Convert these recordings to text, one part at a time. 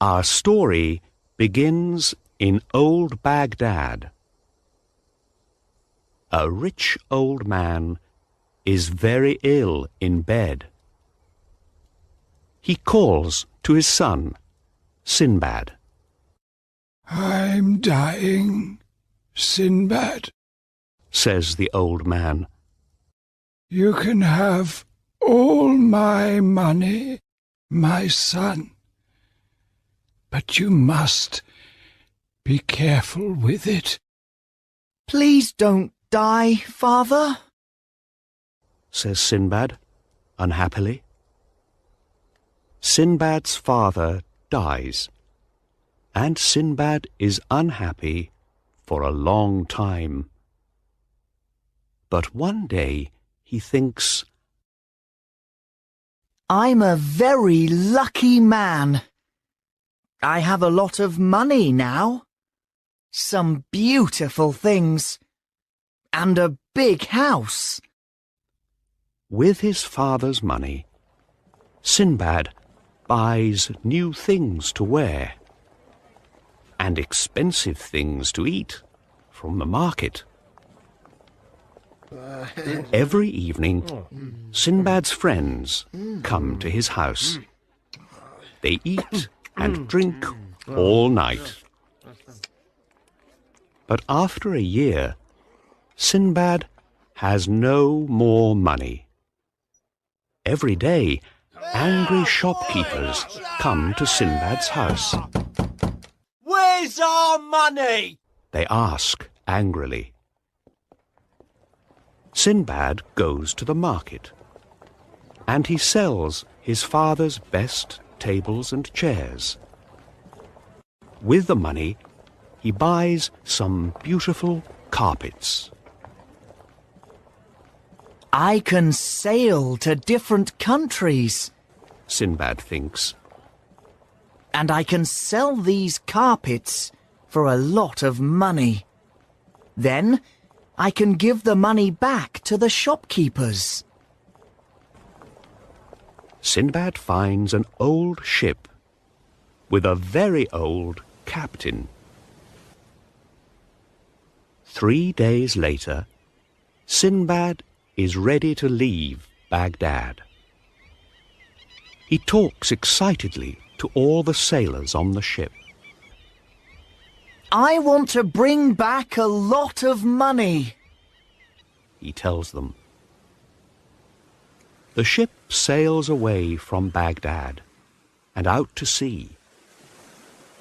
Our story begins in old Baghdad. A rich old man is very ill in bed. He calls to his son, Sinbad. "I'm dying, Sinbad," says the old man. "You can have all my money, my son. But you must be careful with it." "Please don't die, father," says Sinbad, unhappily. Sinbad's father dies, and Sinbad is unhappy for a long time. But one day he thinks, "I'm a very lucky man. I have a lot of money now, some beautiful things, and a big house." With his father's money, Sinbad buys new things to wear and expensive things to eat from the market. Every evening, Sinbad's friends come to his house. They eat and drink all night. But after a year, Sinbad has no more money. Every day, angry shopkeepers come to Sinbad's house. "Where's our money?" They ask angrily. Sinbad goes to the market, and he sells his father's best tables and chairs. With the money, he buys some beautiful carpets. "I can sail to different countries," Sinbad thinks. "and I can sell these carpets for a lot of money. Then I can give the money back to the shopkeepers." Sinbad finds an old ship with a very old captain. 3 days later, Sinbad is ready to leave Baghdad. He talks excitedly to all the sailors on the ship. "I want to bring back a lot of money," he tells them. The ship sails away from Baghdad and out to sea.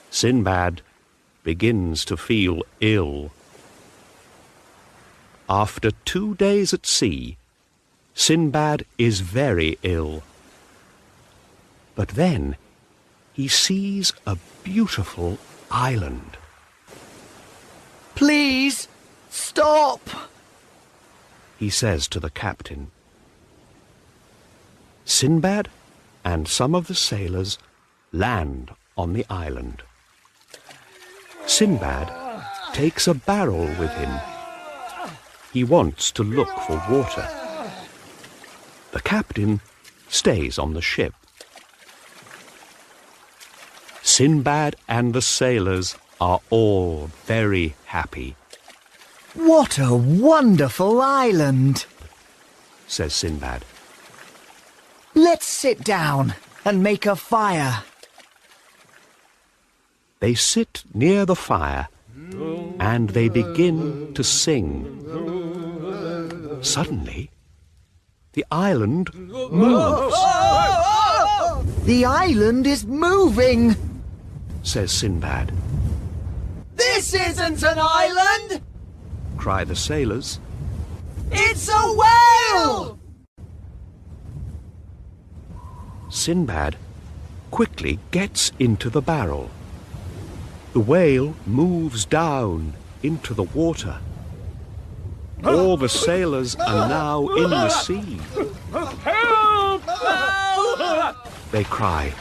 Sinbad begins to feel ill. After 2 days at sea, Sinbad is very ill. But then he sees a beautiful island. "Please, stop," he says to the captain. Sinbad and some of the sailors land on the island. Sinbad takes a barrel with him. He wants to look for water. The captain stays on the ship. Sinbad and the sailors are all very happy. "What a wonderful island," says Sinbad. "Let's sit down and make a fire." They sit near the fire and they begin to sing. Suddenly, the island moves. "The island is moving," says Sinbad. "This isn't an island! Cry the sailors. It's a whale!" Sinbad quickly gets into the barrel. The whale moves down into the water. All the sailors are now in the sea. Help! Help! They cry.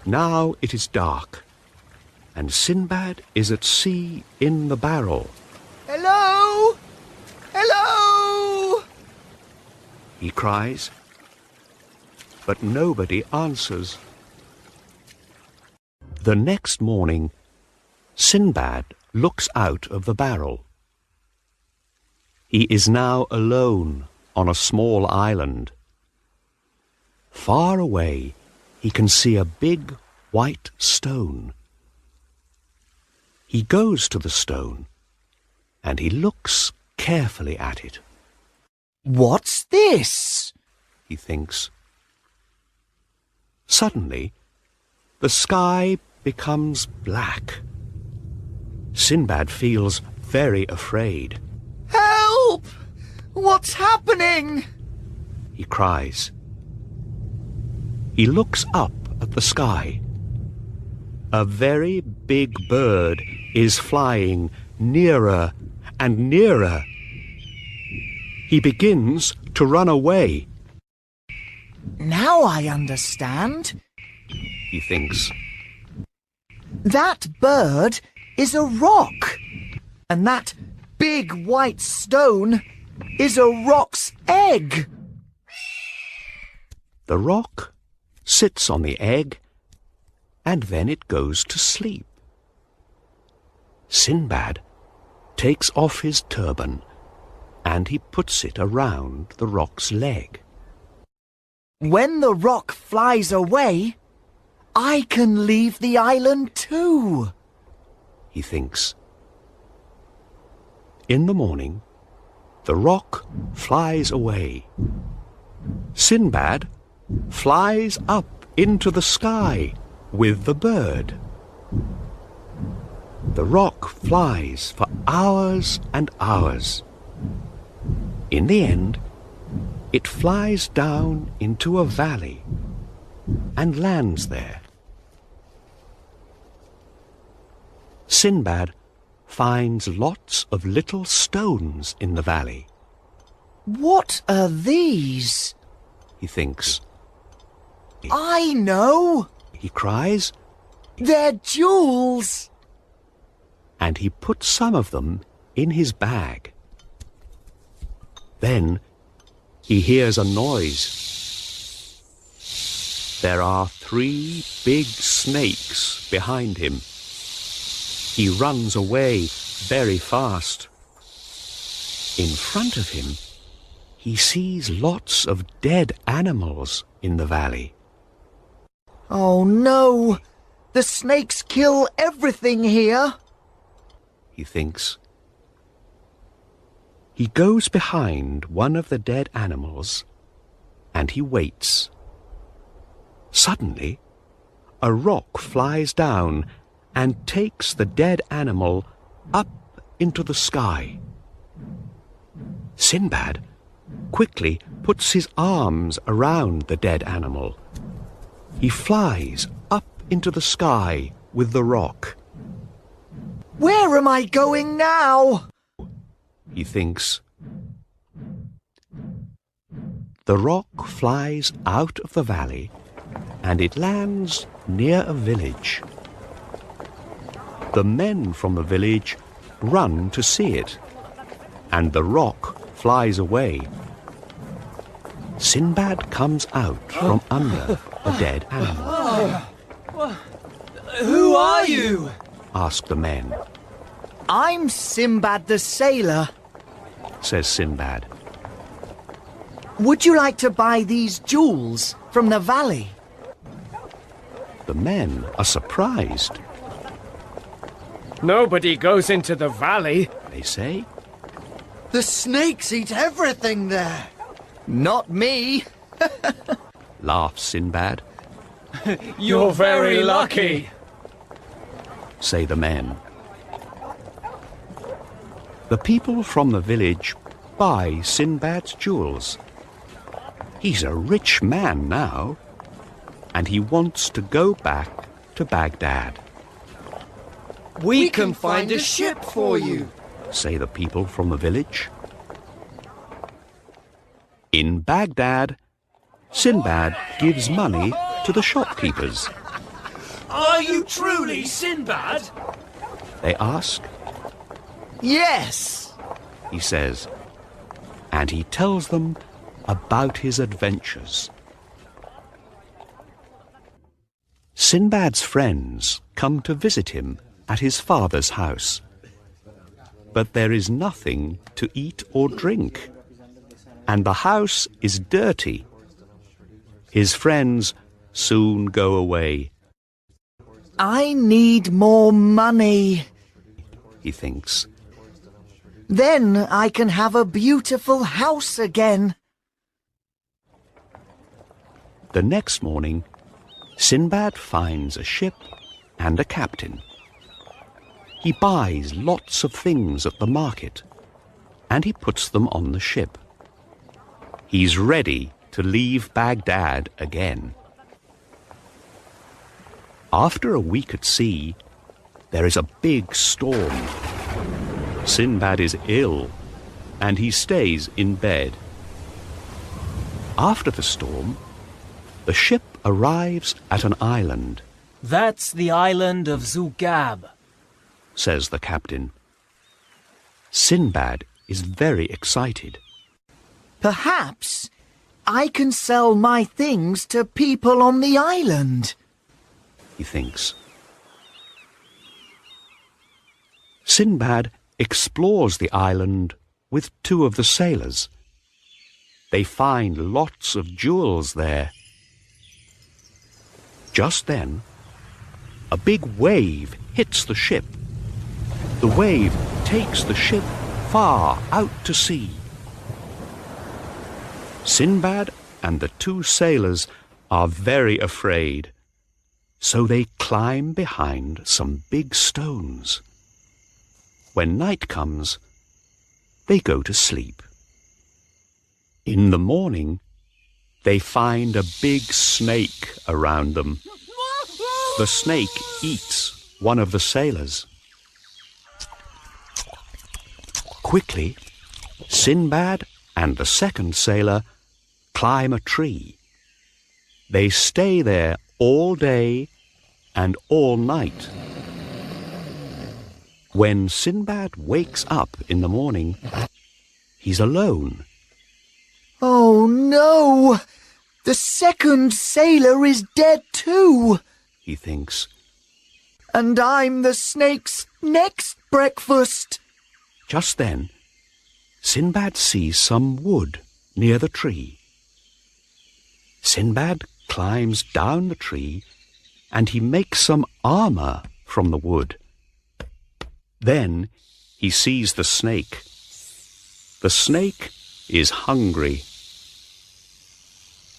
Now it is dark, and Sinbad is at sea in the barrel. "Hello? Hello?" He cries. but nobody answers. The next morning, Sinbad looks out of the barrel. He is now alone on a small island. Far away, he can see a big white stone. He goes to the stone, and he looks carefully at it. What's this? He thinks. Suddenly, the sky becomes black. Sinbad feels very afraid. Help! What's happening? He cries. He looks up at the sky. A very big bird is flying nearer and nearer. He begins to run away. Now I understand. He thinks. That bird is a rock, and that big white stone is a rock's egg. The rock sits on the egg, and then it goes to sleep. Sinbad takes off his turban, and he puts it around the rock's leg. When the rock flies away, I can leave the island too, he thinks. In the morning, the rock flies away. Sinbad flies up into the sky with the bird. The rock flies for hours and hours. In the end, it flies down into a valley and lands there. Sinbad finds lots of little stones in the valley. What are these? He thinks. I know! He cries, They're jewels! and he puts some of them in his bag. Then he hears a noise. There are 3 big snakes behind him. He runs away very fast. In front of him, he sees lots of dead animals in the valley. Oh no! The snakes kill everything here! He thinks. He goes behind one of the dead animals, and he waits. Suddenly, a rock flies down and takes the dead animal up into the sky. Sinbad quickly puts his arms around the dead animal. He flies up into the sky with the rock. Where am I going now? He thinks. The rock flies out of the valley, and it lands near a village. The men from the village run to see it, and the rock flies away. Sinbad comes out from under the dead animal. Who are you? Ask the men, I'm Sinbad the sailor. says Sinbad. Would you like to buy these jewels from the valley? The men are surprised. Nobody goes into the valley. They say, The snakes eat everything there. Not me. laughs Sinbad, You're very lucky. say the men. The people from the village buy Sinbad's jewels. He's a rich man now, and he wants to go back to Baghdad, We can find a ship for you. say the people from the village. In Baghdad, Sinbad gives money to the shopkeepers. Are you truly Sinbad? They ask, Yes. he says, and he tells them about his adventures. Sinbad's friends come to visit him at his father's house. But there is nothing to eat or drink, and the house is dirty. His friends soon go away. I need more money. He thinks. Then I can have a beautiful house again. The next morning, Sinbad finds a ship and a captain. He buys lots of things at the market, and he puts them on the ship. He's ready to leave Baghdad again. After a week at sea, there is a big storm. Sinbad is ill, and he stays in bed. After the storm, the ship arrives at an island. That's the island of Zugab, says the captain. Sinbad is very excited. Perhaps I can sell my things to people on the island, he thinks. Sinbad explores the island with two of the sailors. They find lots of jewels there. Just then, a big wave hits the ship. The wave takes the ship far out to sea. Sinbad and the two sailors are very afraid, so they climb behind some big stones. When night comes, they go to sleep. In the morning, they find a big snake around them. The snake eats one of the sailors. Quickly, Sinbad and the second sailor climb a tree. They stay there all day and all night. When Sinbad wakes up in the morning, he's alone. Oh no! The second sailor is dead too, he thinks. And I'm the snake's next breakfast. Just then, Sinbad sees some wood near the tree. Sinbad climbs down the tree and he makes some armour from the wood. Then he sees the snake. The snake is hungry.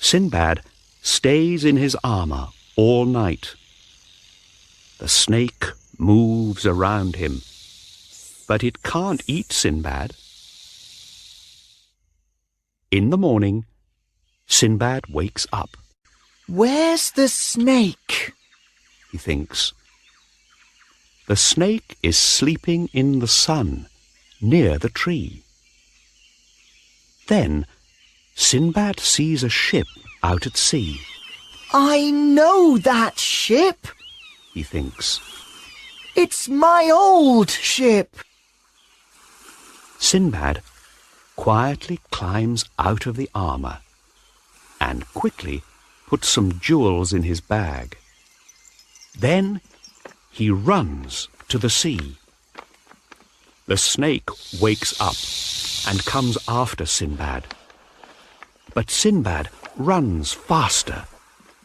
Sinbad stays in his armour all night. The snake moves around him, but it can't eat Sinbad. In the morning, Sinbad wakes up. Where's the snake? He thinks. The snake is sleeping in the sun, near the tree. Then Sinbad sees a ship out at sea. I know that ship. He thinks. It's my old ship. Sinbad quietly climbs out of the armour and quickly puts some jewels in his bag. Then he runs to the sea. The snake wakes up and comes after Sinbad. But Sinbad runs faster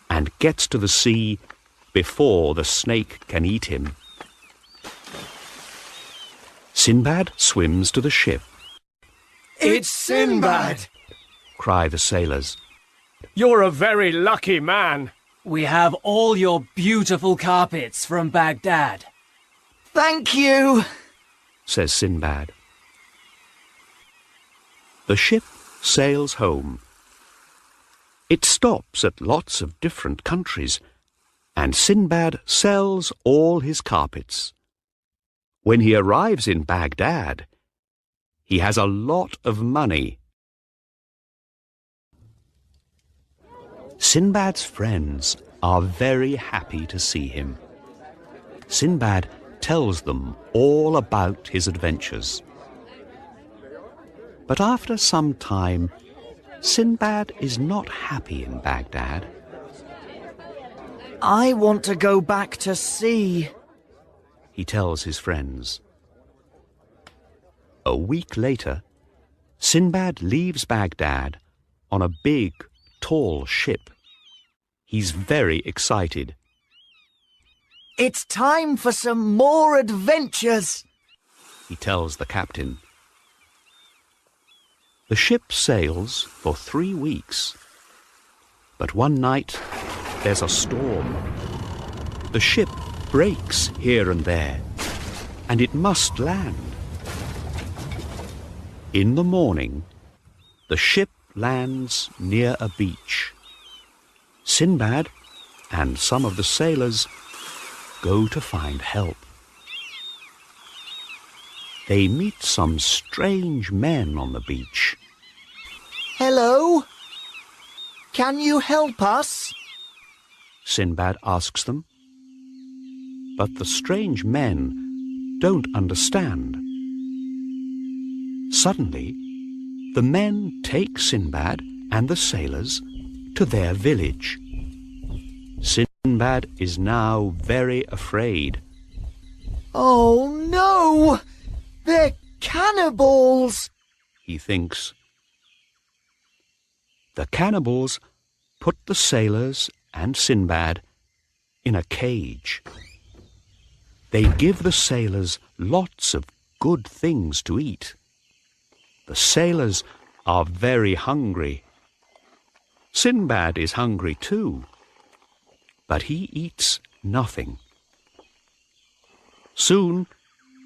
and gets to the sea before the snake can eat him. Sinbad swims to the ship. It's Sinbad! Cry the sailors. You're a very lucky man. We have all your beautiful carpets from Baghdad. Thank you, says Sinbad. The ship sails home. It stops at lots of different countries, and Sinbad sells all his carpets. When he arrives in Baghdad, he has a lot of money. Sinbad's friends are very happy to see him. Sinbad tells them all about his adventures. But after some time, Sinbad is not happy in Baghdad. I want to go back to sea, he tells his friends. A week later, Sinbad leaves Baghdad on a big, tall ship. He's very excited. It's time for some more adventures, he tells the captain. The ship sails for 3 weeks. But one night, there's a storm. The ship breaks here and there, and it must land. In the morning, the ship lands near a beach. Sinbad and some of the sailors go to find help. They meet some strange men on the beach. Hello? Can you help us? Sinbad asks them. But the strange men don't understand. Suddenly, the men take Sinbad and the sailors to their village. Sinbad is now very afraid. Oh no! They're cannibals! He thinks. The cannibals put the sailors and Sinbad in a cage. They give the sailors lots of good things to eat. The sailors are very hungry. Sinbad is hungry too, but he eats nothing. Soon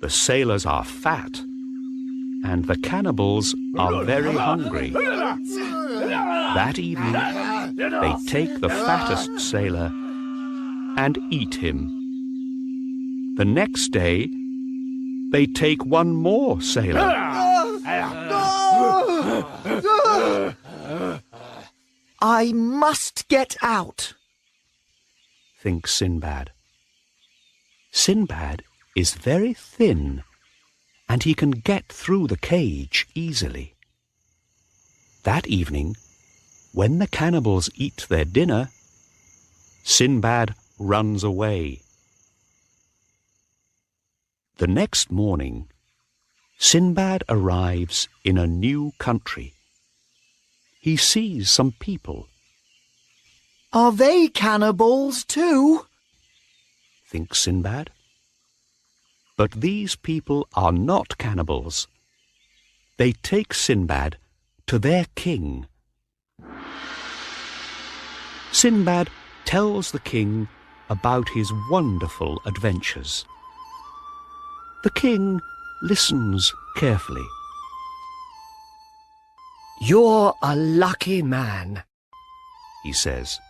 the sailors are fat, and the cannibals are very hungry. That evening, they take the fattest sailor and eat him. The next day, they take one more sailor. I must get out, thinks Sinbad. Sinbad is very thin, and he can get through the cage easily. That evening, when the cannibals eat their dinner, Sinbad runs away. The next morning, Sinbad arrives in a new country. He sees some people. Are they cannibals too? Thinks Sinbad. But these people are not cannibals. They take Sinbad to their king. Sinbad tells the king about his wonderful adventures. The king listens carefully. You're a lucky man, He says.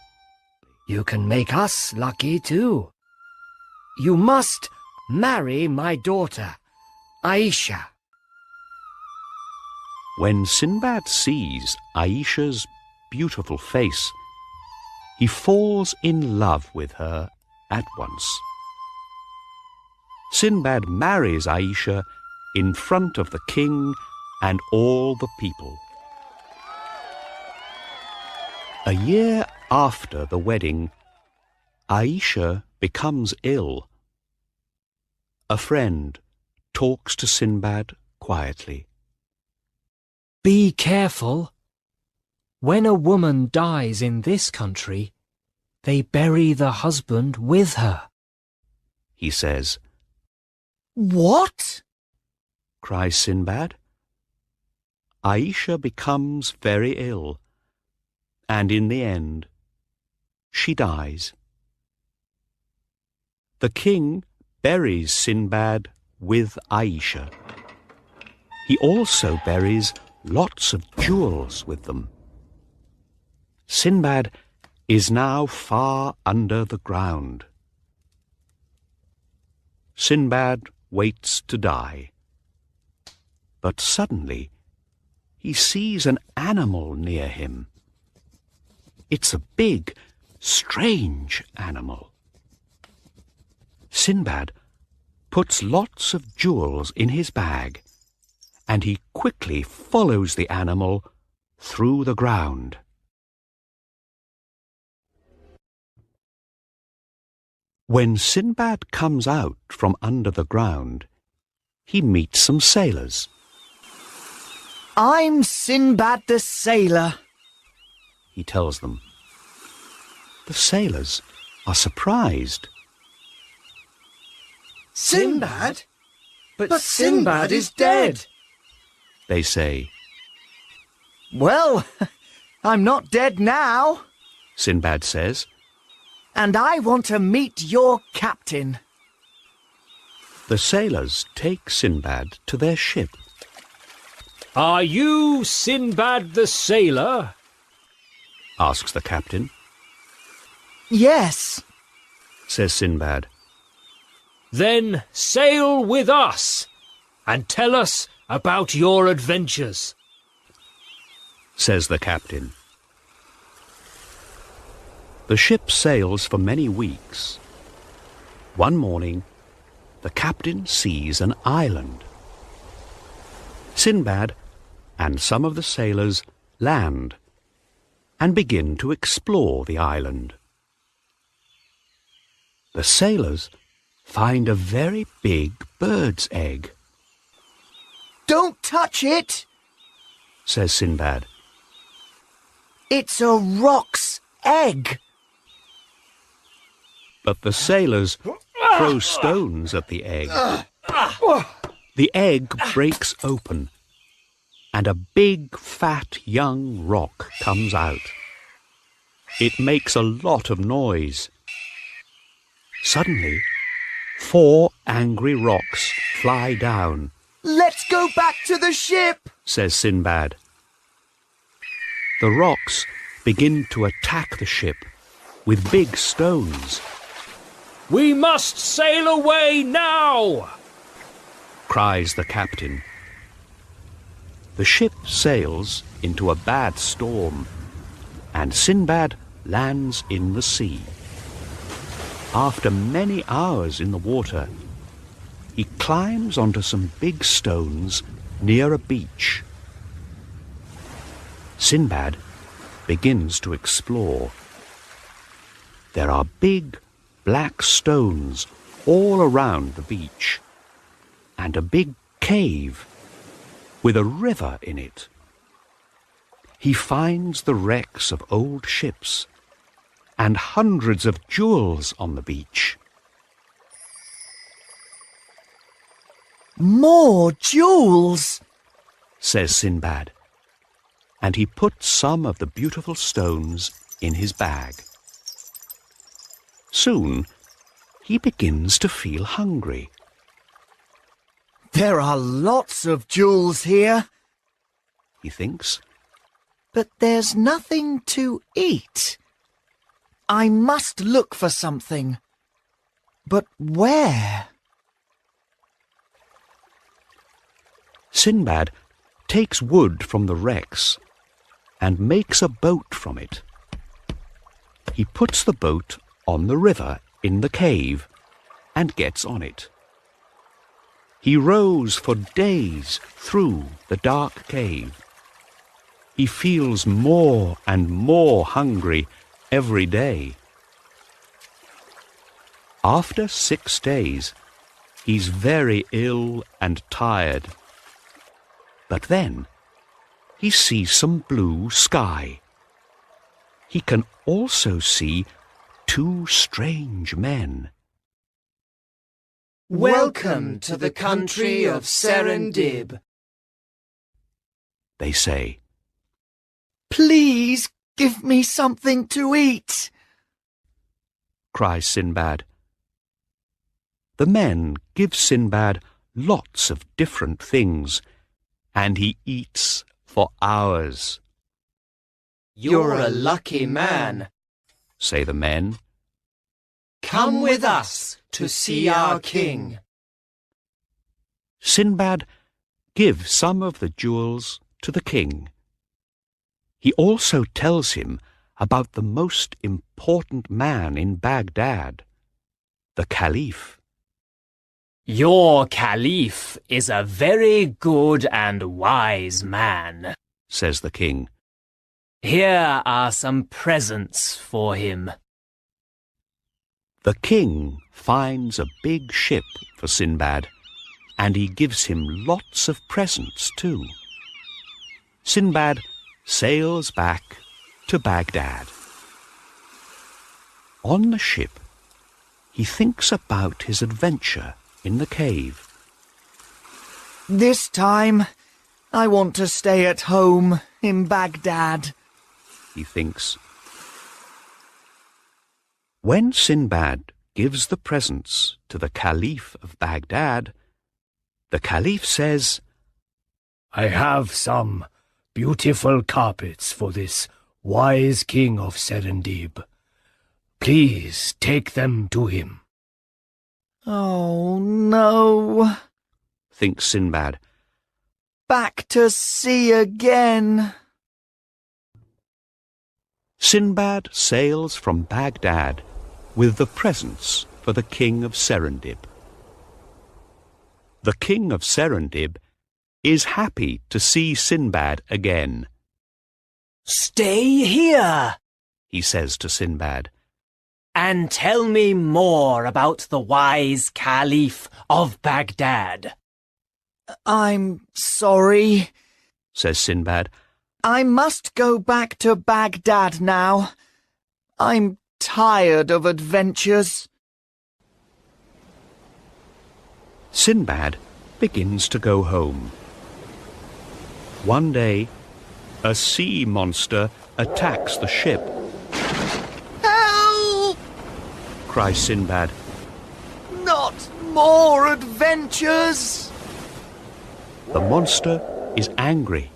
You can make us lucky too. You must marry my daughter, Aisha. When Sinbad sees Aisha's beautiful face, he falls in love with her at once. Sinbad marries Aisha in front of the king and all the people. A year after the wedding, Aisha becomes ill. A friend talks to Sinbad quietly. Be careful. When a woman dies in this country, they bury the husband with her, He says. What? Cries Sinbad. Aisha becomes very ill, and in the end, she dies. The king buries Sinbad with Aisha. He also buries lots of jewels with them. Sinbad is now far under the ground. Sinbad waits to die. But suddenly he sees an animal near him. It's a big, strange animal. Sinbad puts lots of jewels in his bag, and he quickly follows the animal through the ground. When Sinbad comes out from under the ground, he meets some sailors. I'm Sinbad the sailor, He tells them. The sailors are surprised. Sinbad? But Sinbad is dead. They say. Well, I'm not dead now, Sinbad says. and I want to meet your captain. The sailors take Sinbad to their ship. Are you Sinbad the sailor? Asks the captain. Yes, Says Sinbad. Then sail with us and tell us about your adventures. Says the captain. The ship sails for many weeks. One morning, the captain sees an island. Sinbad and some of the sailors land and begin to explore the island. The sailors find a very big bird's egg, don't touch it. says Sinbad. It's a roc's egg. But the sailors throw stones at the egg. The egg breaks open, and a big, fat, young rock comes out. It makes a lot of noise. Suddenly, 4 angry rocks fly down, Let's go back to the ship. says Sinbad. The rocks begin to attack the ship with big stones. We must sail away now! Cries the captain. The ship sails into a bad storm, and Sinbad lands in the sea. After many hours in the water, he climbs onto some big stones near a beach. Sinbad begins to explore. There are big black stones all around the beach, and a big cave with a river in it. He finds the wrecks of old ships and hundreds of jewels on the beach. More jewels. Says Sinbad, and he puts some of the beautiful stones in his bag. Soon, he begins to feel hungry. There are lots of jewels here, He thinks. but there's nothing to eat. I must look for something. But where? Sinbad takes wood from the wrecks and makes a boat from it. He puts the boat on the river in the cave and gets on it. He rows for days through the dark cave. He feels more and more hungry every day. After 6 days, he's very ill and tired. But then he sees some blue sky. He can also see 2 strange men. Welcome to the country of Serendib. They say. Please give me something to eat. Cries Sinbad. The men give Sinbad lots of different things, and he eats for hours. You're a lucky man. Say the men. Come with us to see our king. Sinbad gives some of the jewels to the king. He also tells him about the most important man in Baghdad, the Caliph. Your Caliph is a very good and wise man, Says the king. Here are some presents for him. The king finds a big ship for Sinbad, and he gives him lots of presents too. Sinbad sails back to Baghdad. On the ship, he thinks about his adventure in the cave. This time, I want to stay at home in Baghdad, he thinks. When Sinbad gives the presents to the Caliph of Baghdad, the Caliph says, I have some beautiful carpets for this wise king of Serendib. Please take them to him. Oh no, thinks Sinbad. Back to sea again. Sinbad sails from Baghdad with the presents for the king of Serendib. The king of Serendib is happy to see Sinbad again. Stay here, he says to Sinbad, and tell me more about the wise Caliph of Baghdad. I'm sorry, says Sinbad. I must go back to Baghdad now. I'm tired of adventures. Sinbad begins to go home. One day, a sea monster attacks the ship. Help! Cries Sinbad. Not more adventures! The monster is angry.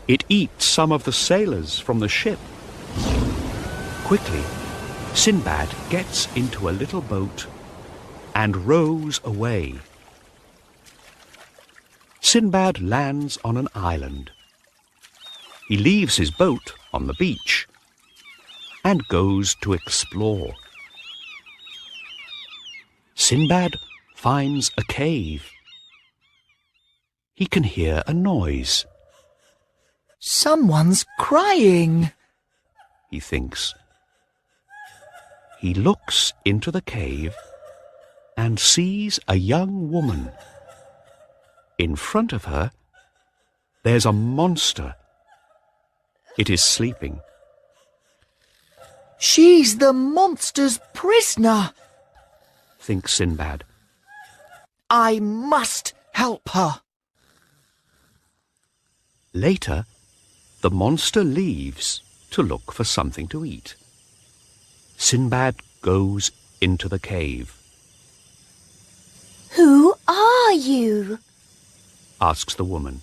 It eats some of the sailors from the ship. Quickly, Sinbad gets into a little boat and rows away. Sinbad lands on an island. He leaves his boat on the beach and goes to explore. Sinbad finds a cave. He can hear a noise. Someone's crying, he thinks. He looks into the cave and sees a young woman. In front of her, there's a monster. It is sleeping. She's the monster's prisoner, thinks Sinbad. I must help her. Later, the monster leaves to look for something to eat. Sinbad goes into the cave. Who are you? Asks the woman.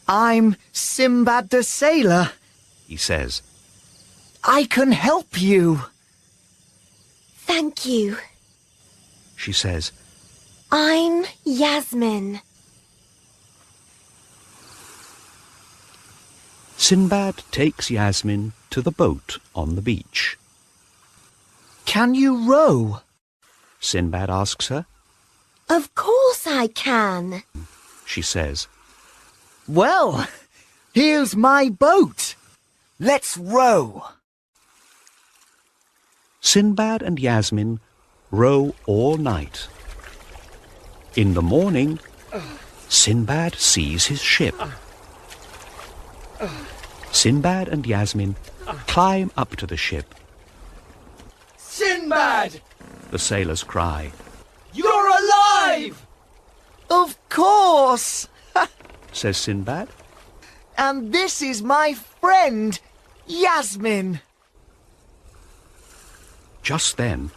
I'm Sinbad the sailor, He says. I can help you. Thank you. She says. I'm Yasmin. Sinbad takes Yasmin to the boat on the beach. Can you row? Sinbad asks her. Of course I can. She says. Well, here's my boat. Let's row. Sinbad and Yasmin row all night. In the morning, Sinbad sees his ship. Sinbad and Yasmin climb up to the ship. Sinbad! The sailors cry. You're alive! Of course. Says Sinbad. And this is my friend, Yasmin. Just then,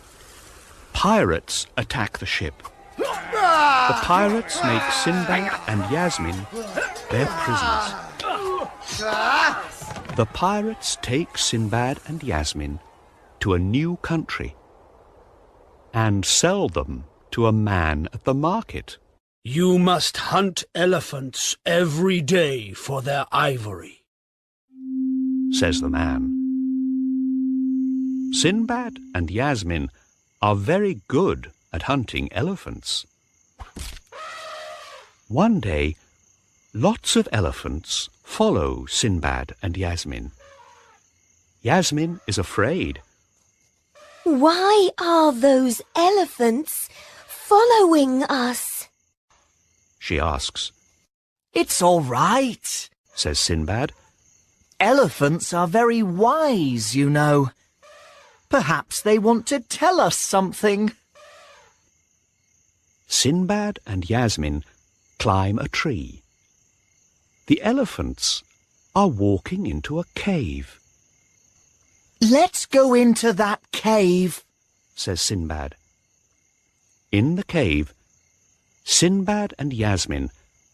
pirates attack the ship. The pirates make Sinbad and Yasmin their prisoners. The pirates take Sinbad and Yasmin to a new country and sell them to a man at the market. You must hunt elephants every day for their ivory, says the man. Sinbad and Yasmin are very good at hunting elephants. One day, lots of elephants follow Sinbad and Yasmin. Yasmin is afraid. Why are those elephants following us? She asks. It's all right, Says Sinbad. Elephants are very wise, you know. Perhaps they want to tell us something. Sinbad and Yasmin climb a tree. The elephants are walking into a cave. Let's go into that cave, Says Sinbad. In the cave, Sinbad and Yasmin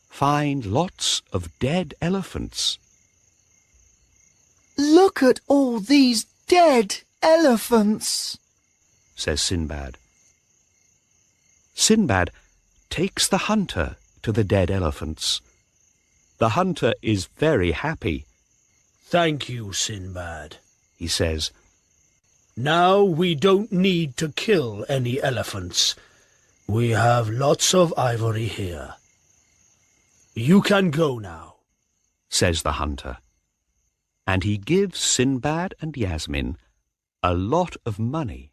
find lots of dead elephants. Look at all these dead elephants, Says Sinbad. Sinbad takes the hunter to the dead elephants. The hunter is very happy. Thank you, Sinbad. He says, Now we don't need to kill any elephants. We have lots of ivory here. You can go now. Says the hunter. And he gives Sinbad and Yasmin a lot of money.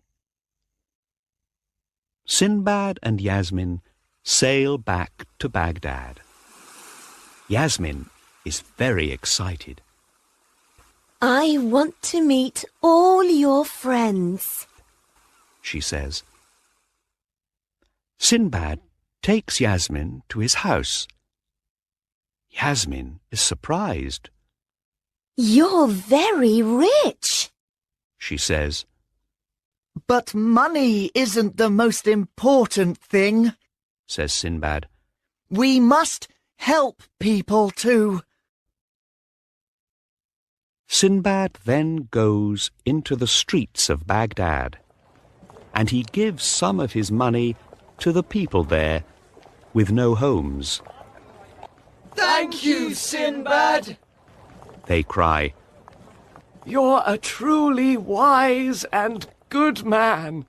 Sinbad and Yasmin sail back to Baghdad. Yasmin is very excited. I want to meet all your friends. She says. Sinbad takes Yasmin to his house. Yasmin is surprised. You're very rich. She says. But money isn't the most important thing, Says Sinbad. We must help people too. Sinbad then goes into the streets of Baghdad, and he gives some of his money to the people there with no homes. Thank you, Sinbad. They cry. You're a truly wise and good man.